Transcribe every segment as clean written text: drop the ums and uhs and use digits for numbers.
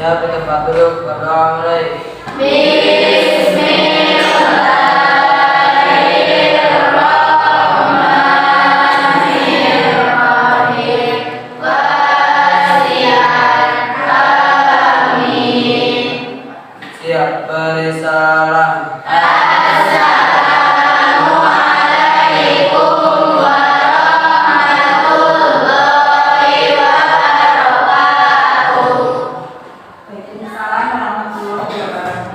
Siap di tempat duduk, berdoa mulai. Siap beri salam. Waalaikumsalam warahmatullahi wabarakatuh.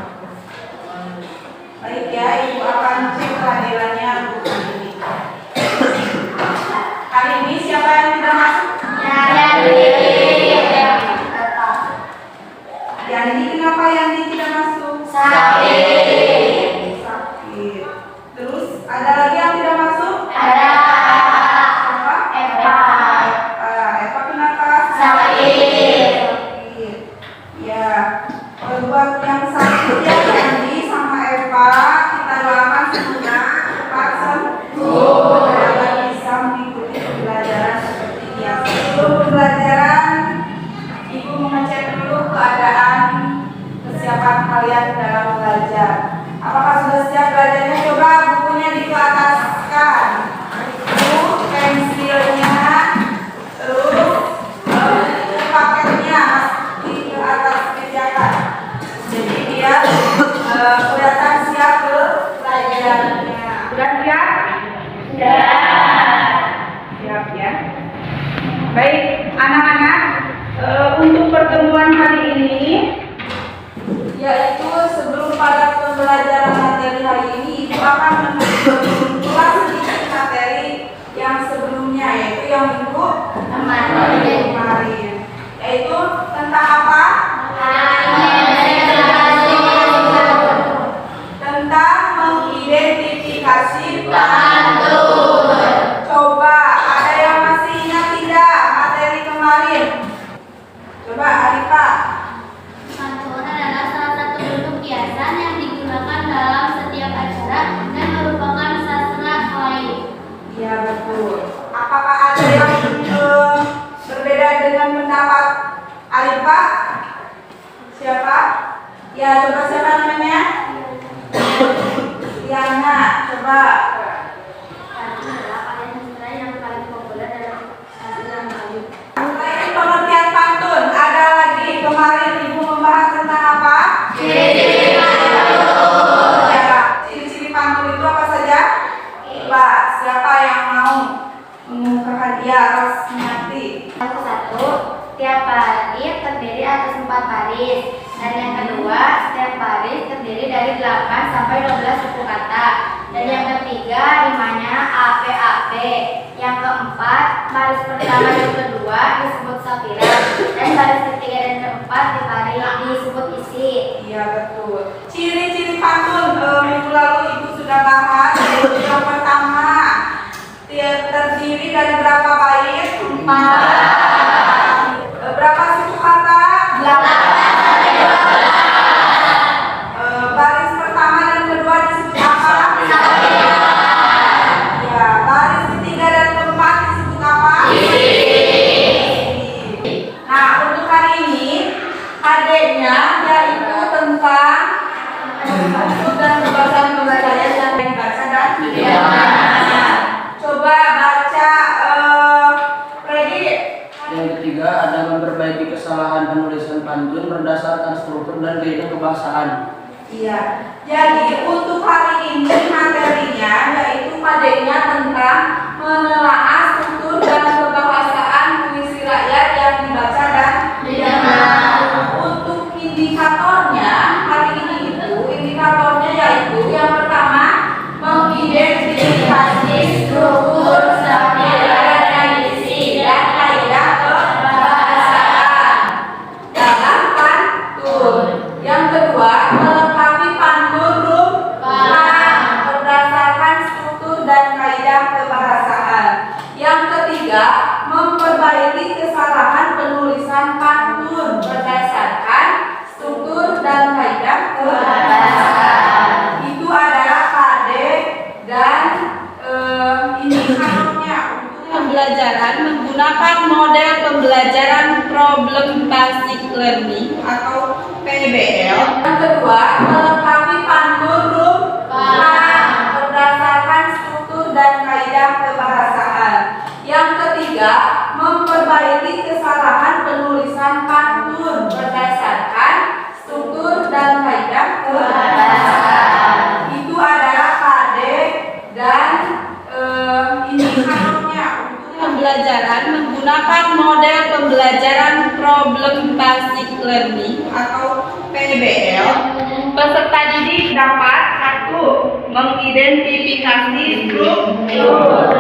Baik ya, Ibu akan cek kehadirannya buku ini. Hari ini siapa yang tidak masuk? Yandi, kenapa Yandi tidak masuk? Sakit. Terus ada lagi yang tidak masuk? Siapa? Eva kenapa? Sakit. Ya, buat yang sakit ya Yandi sama Eva, kita doakan semoga cepat sembuh dan bisa mengikuti pembelajaran seperti biasa. Sebelum pembelajaran, Ibu mengecek dulu keadaan kesiapan kalian dalam belajar. Apakah sudah siap belajarnya? Coba bukunya dikeataskan, buku, pensilnya, terus paketnya masukin ke atas meja. Jadi dia kelihatan siap ke pelajarannya. Sudah siap? Siap ya. Baik, anak-anak, untuk pertemuan hari ini, yaitu sebelum pada pembelajaran materi hari ini, Ibu akan mengulas sedikit materi yang sebelumnya, yaitu yang minggu kemarin, yaitu tentang apa? Tentang mengidentifikasi pantun. Coba ada yang masih ingat tidak materi kemarin? Coba Arifah. Pantun adalah salah satu bentuk kiasan yang digunakan dalam setiap acara dan merupakan sastra kain. Iya betul. Apakah ada yang berbeda dengan pendapat Arifah? Siapa? Ya, coba siapa namanya? Liana, coba. Pantun adalah karya sastra yang paling populer dalam sastra kain. Selain pengertian pantun, ada lagi kemarin Ibu membahas tentang apa? Ciri-ciri pantun. Ya, ciri-ciri pantun itu apa saja? Coba, siapa yang mau mengumumkan hadiah Rosmiati? Yang satu, tiap baris terdiri atas 4 baris. Dan yang kedua, setiap baris terdiri dari 8 sampai 12 suku kata. Dan yang ketiga, rimanya AP. Yang keempat, baris pertama dan kedua disebut sapiran. Dan baris ketiga dan keempat disebut isi. Iya betul. Ciri-ciri pantun minggu lalu Ibu sudah bahas. Yang pertama, terdiri dari berapa bait? 4. Berapa suku kata? 8. Baris pertama dan kedua disebut apa? Ya, baris ketiga dan keempat disebut apa? Nah, untuk hari ini adiknya yaitu tentang pantun dan kebangsaan pembelajaran dan dibaca dan didengar. Coba baca Freddy. Yang ketiga ada memperbaiki kesalahan penulisan pantun berdasarkan struktur dan gaya kebahasaan. Iya. Jadi untuk hari ini materinya yaitu adiknya tentang menelaah struktur dan kebahasaan puisi rakyat yang dibaca dan didengar. Untuk indikatornya hari ini indikatornya yaitu yang pertama mengidentifikasi struktur, sapiran, tradisi dan kaidah kebahasaan dalam pantun. Yang kedua, melengkapi pantun rumpang berdasarkan struktur dan kaidah kebahasaan. Yang ketiga, memperbaiki kesalahan penulisan pantun berdasarkan struktur dan kaidah kebahasaan. Itu adalah KD dan indikatornya untuk yang pembelajaran menggunakan model pembelajaran problem basic learning atau PBL. Yang kedua, melengkapi pantun huruf berdasarkan struktur dan kaidah kebahasaan. Yang ketiga, memperbaiki kesalahan penulisan pantun berdasarkan struktur dan kaidah kebahasaan. Itu adalah KD dan ini kanunnya untuk pembelajaran menggunakan model pembelajaran problem basic learning atau PBL. Peserta didik dapat 1. Mengidentifikasi struktur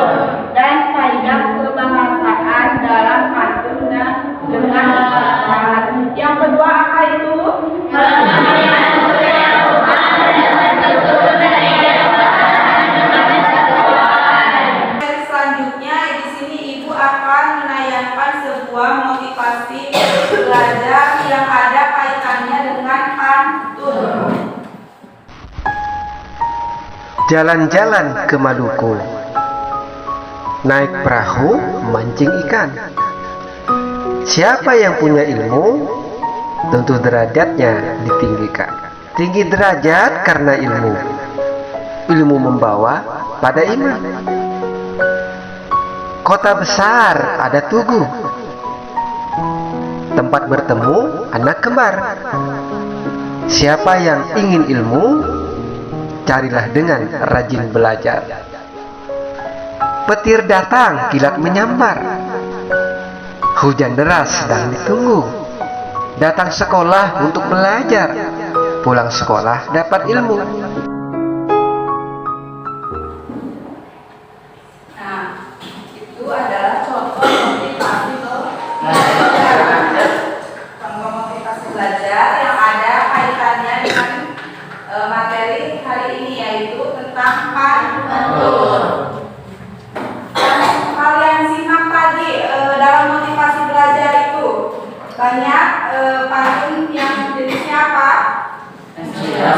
dan kaidah kebahasaan dalam pantun dan dengan tepat. Yang kedua apa itu? Selanjutnya di sini Ibu akan menayangkan sebuah motivasi belajar yang ada kaitannya dengan pantun. Jalan-jalan ke Maluku, naik perahu mancing ikan. Siapa yang punya ilmu, tentu derajatnya ditinggikan. Tinggi derajat karena ilmu. Ilmu membawa pada iman. Kota besar ada Tugu, tempat bertemu anak kembar. Siapa yang ingin ilmu, carilah dengan rajin belajar. Petir datang, kilat menyambar. Hujan deras sedang ditunggu. Datang sekolah untuk belajar. Pulang sekolah dapat ilmu. Nah, itu adalah contoh motivasi belajar. Contoh motivasi belajar yang ada kaitannya dengan materi hari ini, yaitu tentang pantun. Kalian simak tadi dalam motivasi belajar itu banyak pantun yang jenisnya apa? Nasihat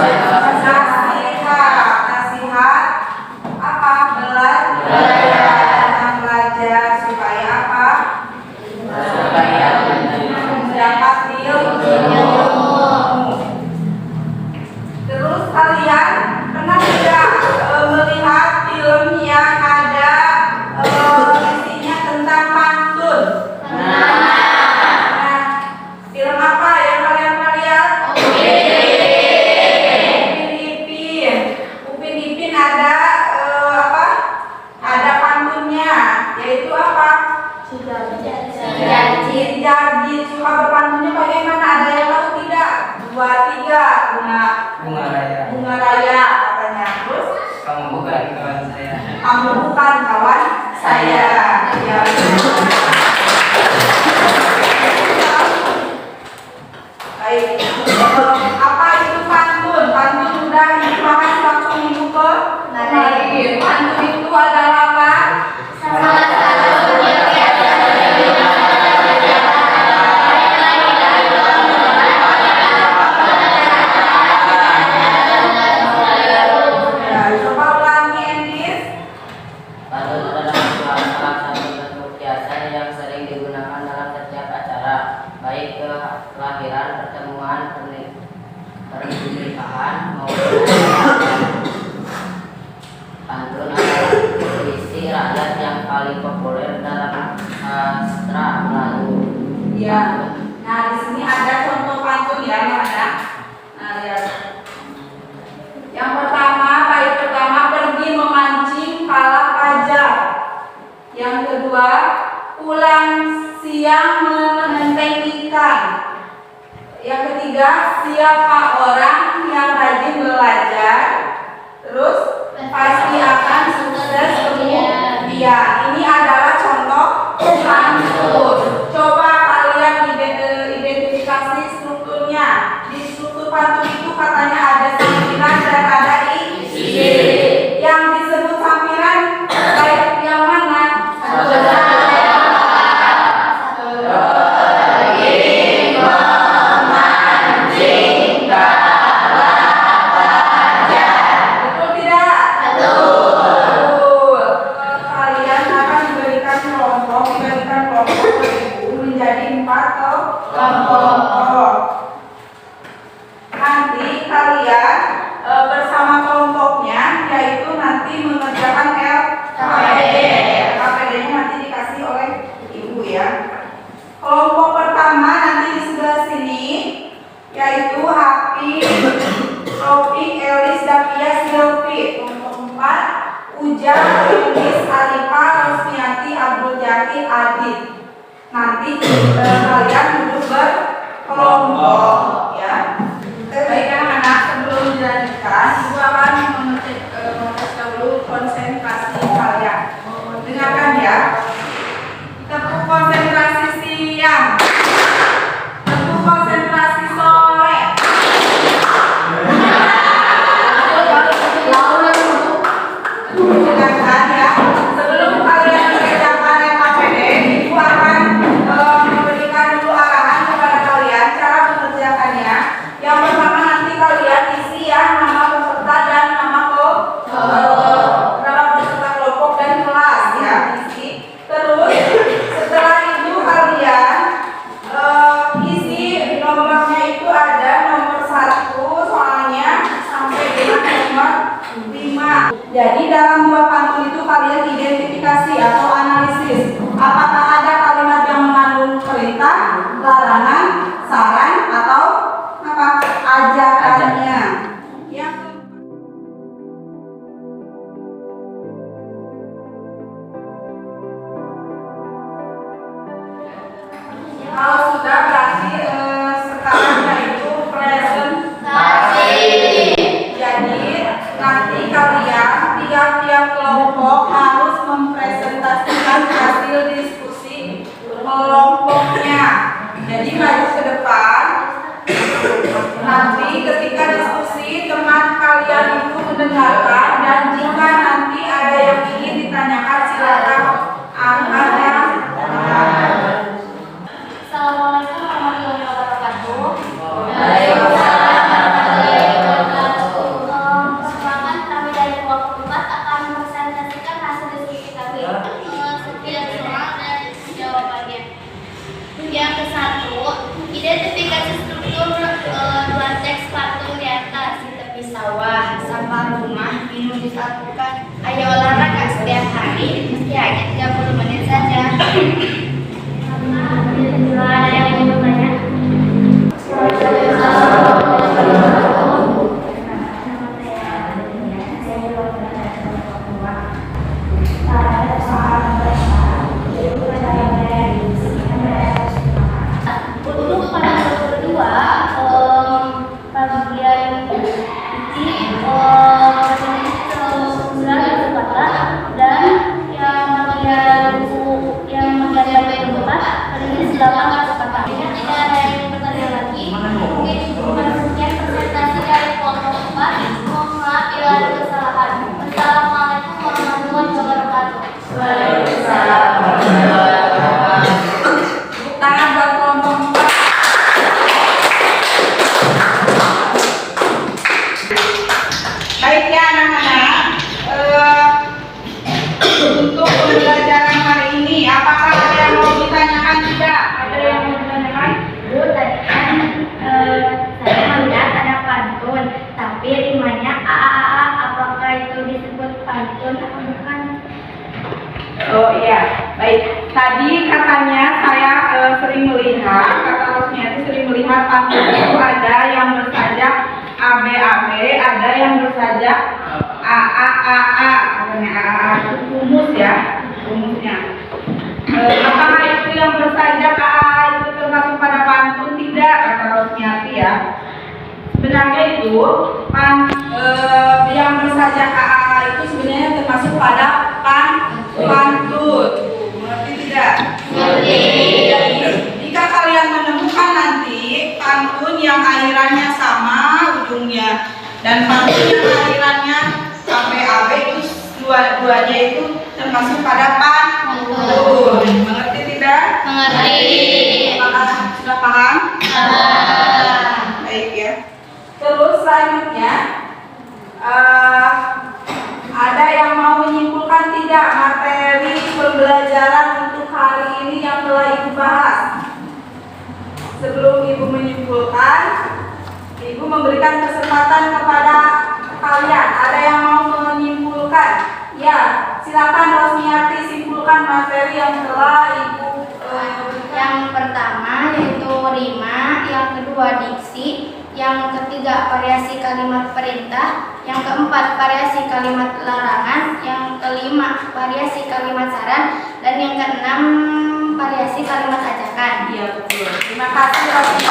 apa? Belajar supaya apa? Mendapat ilmu. Terus kalian pernah tidak melihat film yang ada isinya tentang pantun? Nah, film apa yang kalian pernah lihat? Upin Ipin ada apa? Ada pantunnya, yaitu apa? Jadi suka berpantunnya bagaimana? Ada yang tahu tidak? 2, 3. Bunga raya katanya. Terus? Kamu bukan kawan saya. Kamu bukan kawan saya. Ya. Baik. Apa itu pantun? Pantun sudah dibahas langsung Ibu ke materi. Pantun itu adalah apa? Coba ulangi, Endis. Pantun adalah salah satu bentuk kiasan yang sering digunakan dalam setiap acara, baik kelahiran, pertemuan, pernikahan maupun pantun adalah puisi rakyat yang paling populer dalam sastra Melayu. Ya. Nah, di sini ada contoh pantun ya, yang ada. Nah, lihat. Yang pertama, bait pertama, pergi memancing pala pajak. Yang kedua, pulang siang menenteng ikan. Yang ketiga, siapa orang yang rajin belajar, terus pasti akan sukses kemudian. Ini adalah contoh pantun. Coba kalian identifikasi strukturnya. Di struktur pantun itu katanya ada sampiran dan ada isi. Yang disebut sampiran baik yang mana? Betul tidak? Betul. berarti adik. Nanti kalian duduk berkelompok ya. Baik anak-anak, sebelum dilanjutkan, Ibu akan mengetes dulu konsentrasi kalian. Dengarkan ya. Tepuk konsentrasi siang. Tepuk konsentrasi sore. Dengarkan ya. Sebelum kalian mengerjakan KPD, Ibu akan memberikan dulu arahan kepada kalian cara mengerjakannya. Yang pertama nanti kalian isi ya nama peserta dan nama peserta kelompok dan kelas ya isi. Terus setelah itu kalian isi nomornya itu ada nomor 1 soalnya sampai dengan nomor 5. Jadi dalam dua pantun itu kalian identifikasi atau analisis apakah ada kalimat yang mengandung perintah, larangan, saran atau apa ajakannya. Yang kalau sudah berarti sekarang yaitu presentasi. Jadi nanti kalian tiap-tiap kelompok harus mempresentasikan hasil diskusi kelompoknya. Jadi maju ke depan. Nanti ketika diskusi teman kalian itu mendengarkan dan jika nanti ada yang ingin ditanyakan silakan angkat. Assalamualaikum warahmatullahi wabarakatuh. Persilakan kami dari kelompok 4 akan mempresentasikan hasil diskusi kami. Sekian soal dan jawabannya. Yang ke-1, identifikasi struktur dua teks patung di atas. Di tepi sawah, sampah rumah, minum disatukan. Ayo olahraga setiap hari, meski hanya 30 menit saja. Ada yang ingin bertanya? Untuk pada kedua, bagian ini dan yang bagian keempat ini 8 kata-kata. Tidak ada yang bertanya lagi. Mungkin sekian presentasi dari kelompok 4. Mohon maaf bila ada kesalahan. Assalamualaikum warahmatullahi wabarakatuh. Waalaikumsalam warahmatullahi wabarakatuh. Tepuk tangan buat kelompok 4. Baik ya anak-anak. Untuk pembelajaran hari ini, apakah ada yang mau ditanyakan tidak? Ada yang mau ditanyakan? Bu, tadi kan saya melihat ada pantun, tapi rimanya a. Apakah itu disebut pantun atau bukan? Oh iya, baik. Tadi katanya saya sering melihat, kata Rosmiati sering melihat pantun itu ada yang bersajak ABAB, ada yang bersajak AAAA, katanya AAA itu rumus ya, rumusnya. Apakah itu yang bersajak AAA itu termasuk pada pantun? Tidak, kata Rosmiati ya. Sebenarnya itu yang bersajak AAA itu sebenarnya termasuk pada pantun. Mengerti tidak? Mengerti. Jadi, jika kalian menemukan nanti pantun yang akhirannya sama ujungnya dan pantun yang akhirannya ABAB itu dua-duanya itu termasuk pada pantun. Mengerti tidak? Mengerti. Sudah paham? Baik ya. Terus selanjutnya ada yang mau menyimpulkan tidak materi pembelajaran untuk hari ini yang telah Ibu bahas? Sebelum Ibu menyimpulkan, Ibu memberikan kesempatan kepada kalian. Ada yang mau menyimpulkan? Ya, silakan Rosmiati simpulkan materi yang telah Ibu Yang pertama yaitu rima, yang kedua diksi, yang ketiga variasi kalimat perintah, Yang keempat, variasi kalimat larangan. Yang kelima, variasi kalimat saran. Dan yang keenam, variasi kalimat ajakan. Iya betul. Terima kasih Robi.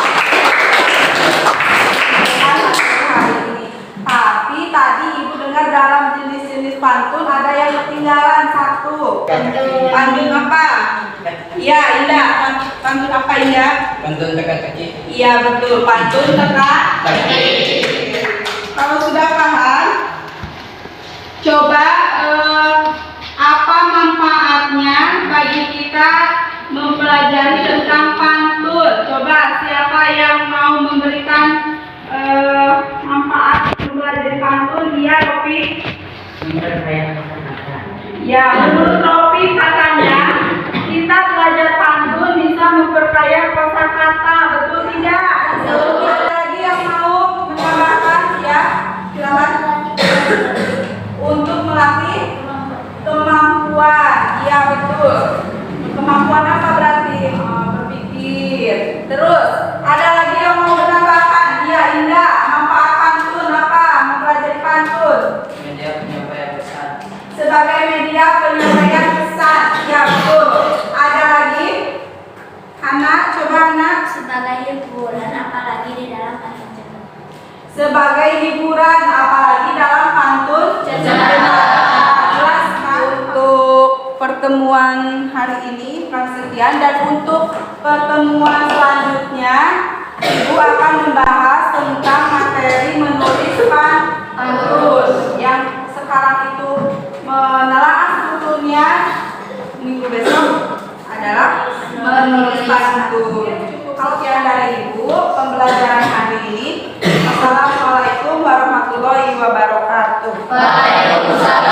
Hari ini. Tapi tadi ibu dengar dalam jenis-jenis pantun ada yang ketinggalan satu. Pantun apa? Iya Indah. Pantun apa Indah? Pantun teka-teki. Iya betul. Pantun teka-teki. Kalau sudah paham, coba apa manfaatnya bagi kita mempelajari tentang pantun? Coba siapa yang mau memberikan manfaat mempelajari pantun? Iya, Ropi. Ya, menurut Ropi katanya kita belajar pantun bisa memperkaya kosakata. Betul tidak? Betul. Ada lagi yang mau menambahkan? Ya, silakan. Untuk melatih kemampuan. Iya betul. Kemampuan apa berarti? Berpikir. Terus ada lagi yang mau menambahkan? Iya Indah. Manfaat pantun apa? Mempelajari pantun. Media penyampaian pesan. Sebagai media penyampaian pesan. Ya betul. Ada lagi? Anak, coba anak. Sebagai hiburan, apalagi di dalam pantun. Sebagai hiburan, apalagi dalam pantun. Jelas kan? Untuk pertemuan hari ini sekian, dan untuk pertemuan selanjutnya Ibu akan membahas tentang materi menulis pantun. Yang sekarang itu menelaah strukturnya, minggu besok adalah menulis pantun. Cukup sekian dari Ibu pembelajaran hari ini. Assalamualaikum warahmatullahi wabarakatuh. Waalaikumsalam.